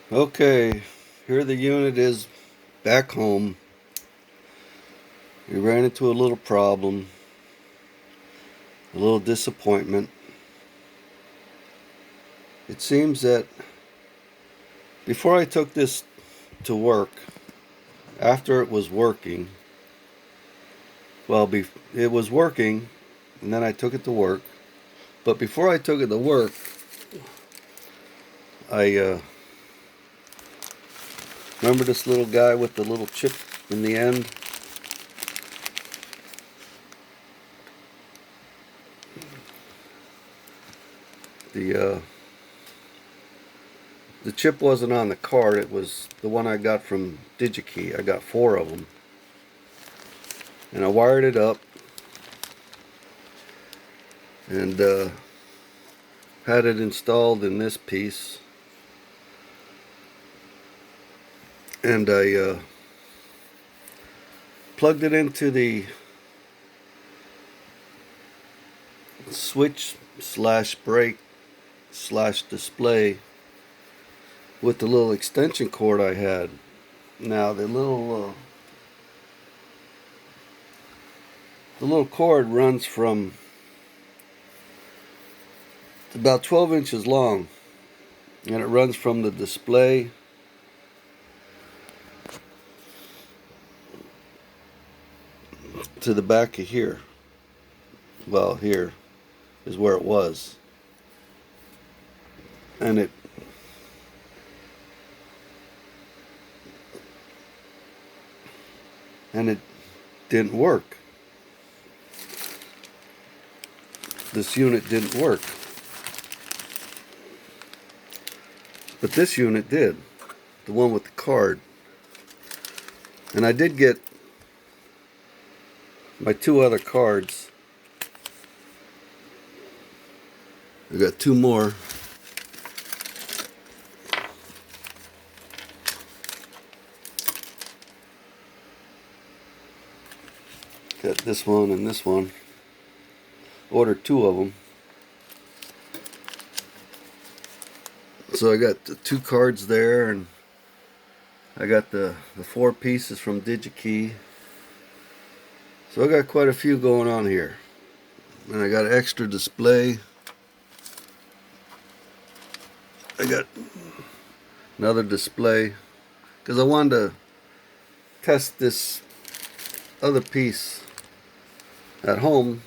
Okay, here the unit is back home. We ran into a little problem, a little disappointment. It seems that before I took this to work, after it was working, it was working, and then I took it to work. But before I took it to work, I remember this little guy with the little chip in the end. The the chip wasn't on the card. It was the one I got from DigiKey. I got 4 of them, and I wired it up and had it installed in this piece. And I plugged it into the switch slash brake slash display with the little extension cord I had. Now the little cord runs from about 12 inches long, and it runs from the display to the back of here. Well, here is where it was, and it didn't work. This unit didn't work, but this unit did, the one with the card. And I did get my 2 other cards. I got 2 more. Got this one and this one. Ordered 2 of them. So I got the 2 cards there, and I got the 4 pieces from DigiKey. So I got quite a few going on here. And I got an extra display. I got another display because I wanted to test this other piece at home.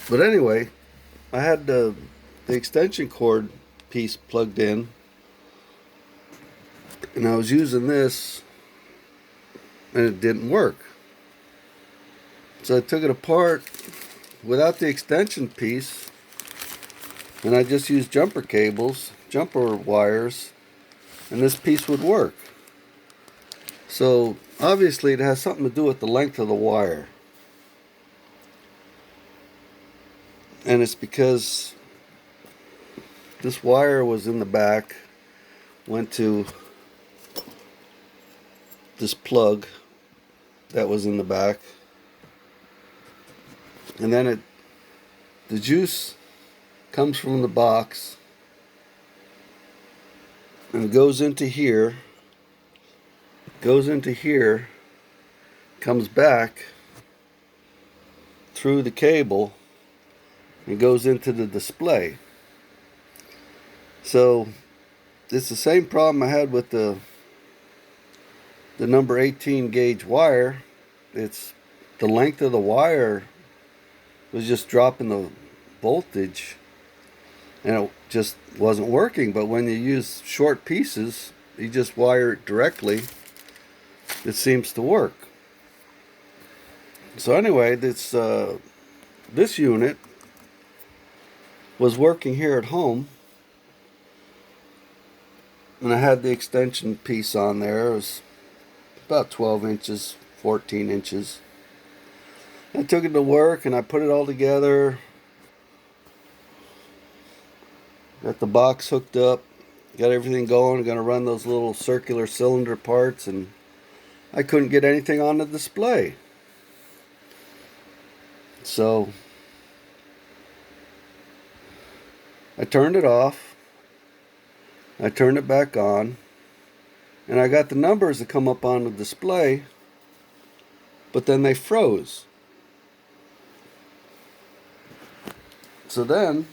But anyway, I had the extension cord piece plugged in, and I was using this, and it didn't work. So I took it apart without the extension piece, and I just used jumper wires, and this piece would work. So obviously it has something to do with the length of the wire. And it's because this wire was in the back, went to this plug that was in the back, and then the juice comes from the box and goes into here, comes back through the cable and goes into the display. So it's the same problem I had with the number 18 gauge wire. It's the length of the wire was just dropping the voltage, and it just wasn't working. But when you use short pieces, you just wire it directly, it seems to work. So anyway, this unit was working here at home, and I had the extension piece on there. It was about 12 inches, 14 inches. I took it to work and I put it all together. Got the box hooked up, got everything going, gonna run those little circular cylinder parts, and I couldn't get anything on the display. So I turned it off, I turned it back on, and I got the numbers to come up on the display, but then they froze. So then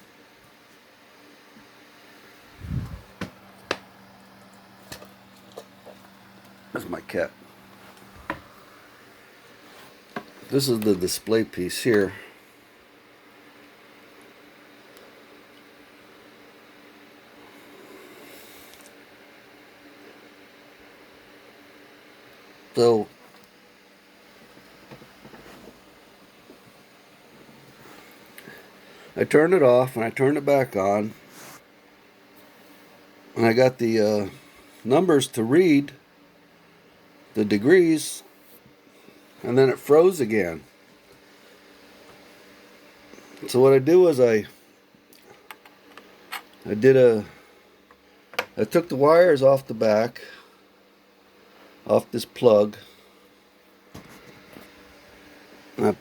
there's my cat. This is the display piece here. So I turned it off and I turned it back on, and I got the numbers to read the degrees, and then it froze again. So what I do is I took the wires off the back, off this plug, and I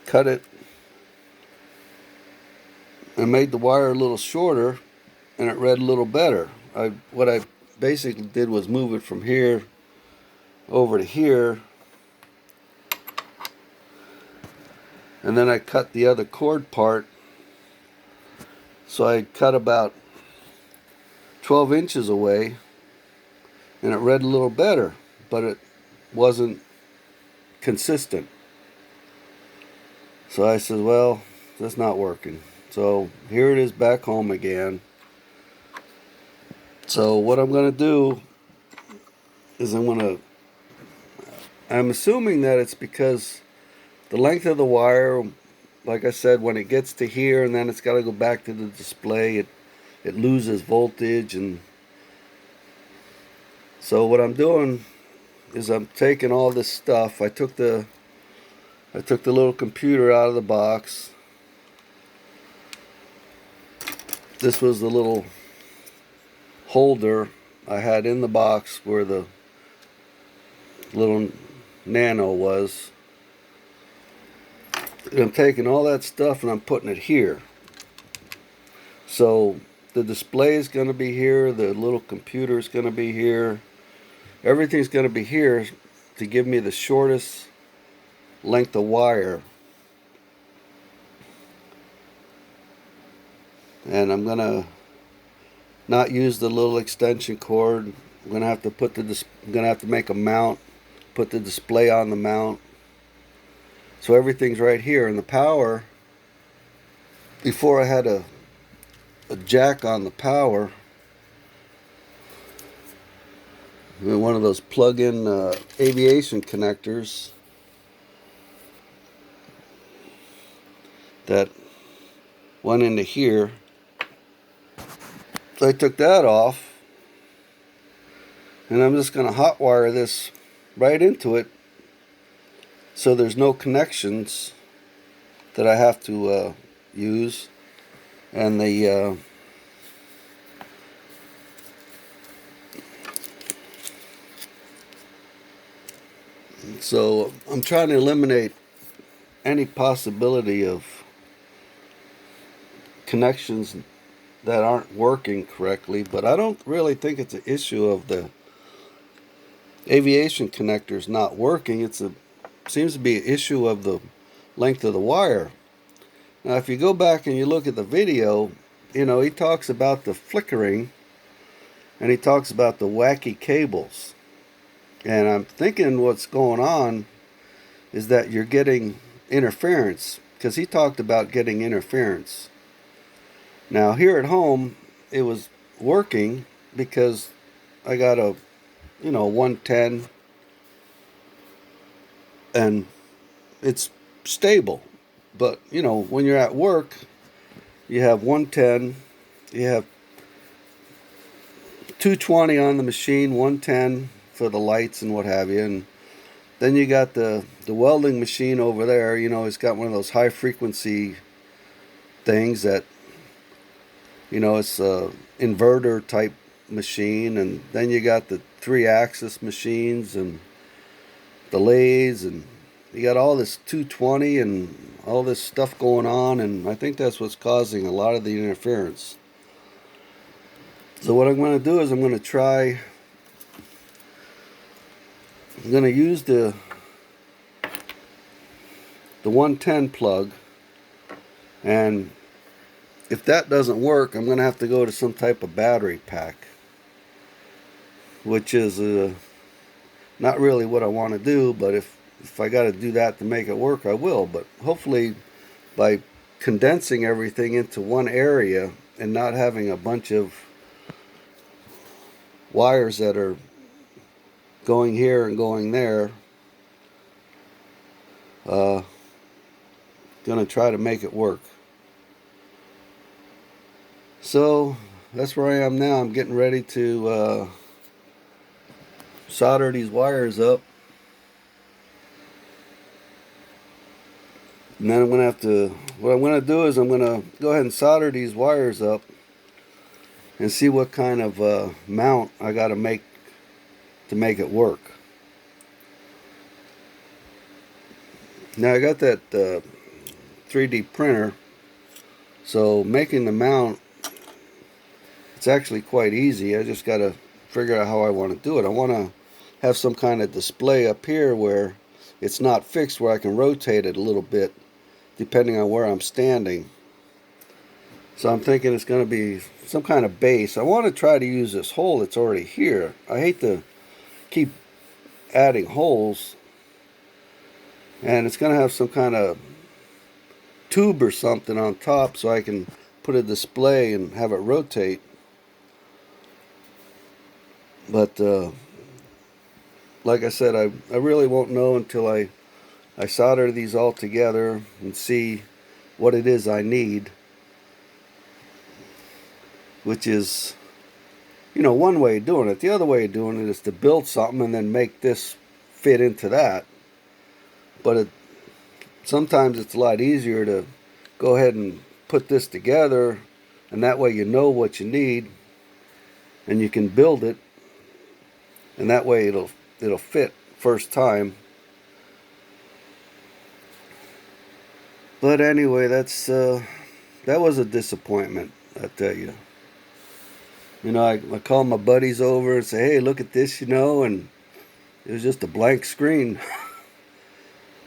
cut it and made the wire a little shorter, and it read a little better. What I basically did was move it from here over to here, and then I cut the other cord part. So I cut about 12 inches away, and it read a little better, but it wasn't consistent. So I said, well, that's not working. So here it is back home again. So what I'm going to do is I'm assuming that it's because the length of the wire, like I said, when it gets to here and then it's got to go back to the display, it loses voltage. And so what I'm doing is I'm taking all this stuff. I took the little computer out of the box. This was the little holder I had in the box where the little nano was. And I'm taking all that stuff and I'm putting it here. So the display is going to be here, the little computer is going to be here, everything's going to be here to give me the shortest length of wire. And I'm going to not use the little extension cord. I'm going to have to make a mount, put the display on the mount. So everything's right here. And the power, before I had a jack on the power, one of those plug-in aviation connectors that went into here. So I took that off, and I'm just going to hot wire this right into it, so there's no connections that I have to use. And so I'm trying to eliminate any possibility of connections that aren't working correctly, but I don't really think it's an issue of the aviation connectors not working. Seems to be an issue of the length of the wire. Now, if you go back and you look at the video, he talks about the flickering, and he talks about the wacky cables. And I'm thinking what's going on is that you're getting interference, because he talked about getting interference. Now, here at home, it was working because I got a 110, and it's stable. But when you're at work, you have 110, you have 220 on the machine, 110 for the lights and what have you, and then you got the welding machine over there. It's got one of those high frequency things that it's a inverter type machine, and then you got the 3-axis machines and the lathes, and you got all this 220 and all this stuff going on, and I think that's what's causing a lot of the interference. So what I'm going to do is I'm going to use the 110 plug, and if that doesn't work, I'm going to have to go to some type of battery pack, which is not really what I want to do, but if I got to do that to make it work, I will. But hopefully by condensing everything into one area and not having a bunch of wires that are going here and going there, gonna try to make it work. So that's where I am now. I'm getting ready to solder these wires up, and then I'm gonna have to, what I'm gonna do is I'm gonna go ahead and solder these wires up and see what kind of mount I gotta make to make it work. Now I got that 3D printer, so making the mount, it's actually quite easy. I just gotta figure out how I want to do it. I want to have some kind of display up here where it's not fixed, where I can rotate it a little bit depending on where I'm standing. So I'm thinking it's going to be some kind of base. I want to try to use this hole that's already here. I hate to keep adding holes, and it's going to have some kind of tube or something on top so I can put a display and have it rotate. But like I said, I really won't know until I solder these all together and see what it is I need, which is, one way of doing it. The other way of doing it is to build something and then make this fit into that. But sometimes it's a lot easier to go ahead and put this together, and that way you know what you need and you can build it, and that way it'll fit first time. But anyway, that was a disappointment, I tell you. I call my buddies over and say, hey, look at this, and it was just a blank screen.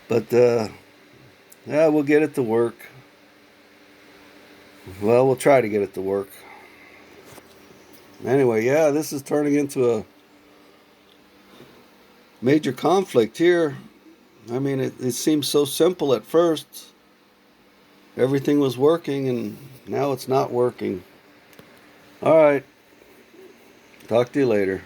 But yeah, we'll get it to work. Well, we'll try to get it to work. Anyway, yeah, this is turning into a major conflict here. I mean, it seems so simple at first. Everything was working, and now it's not working. All right. Talk to you later.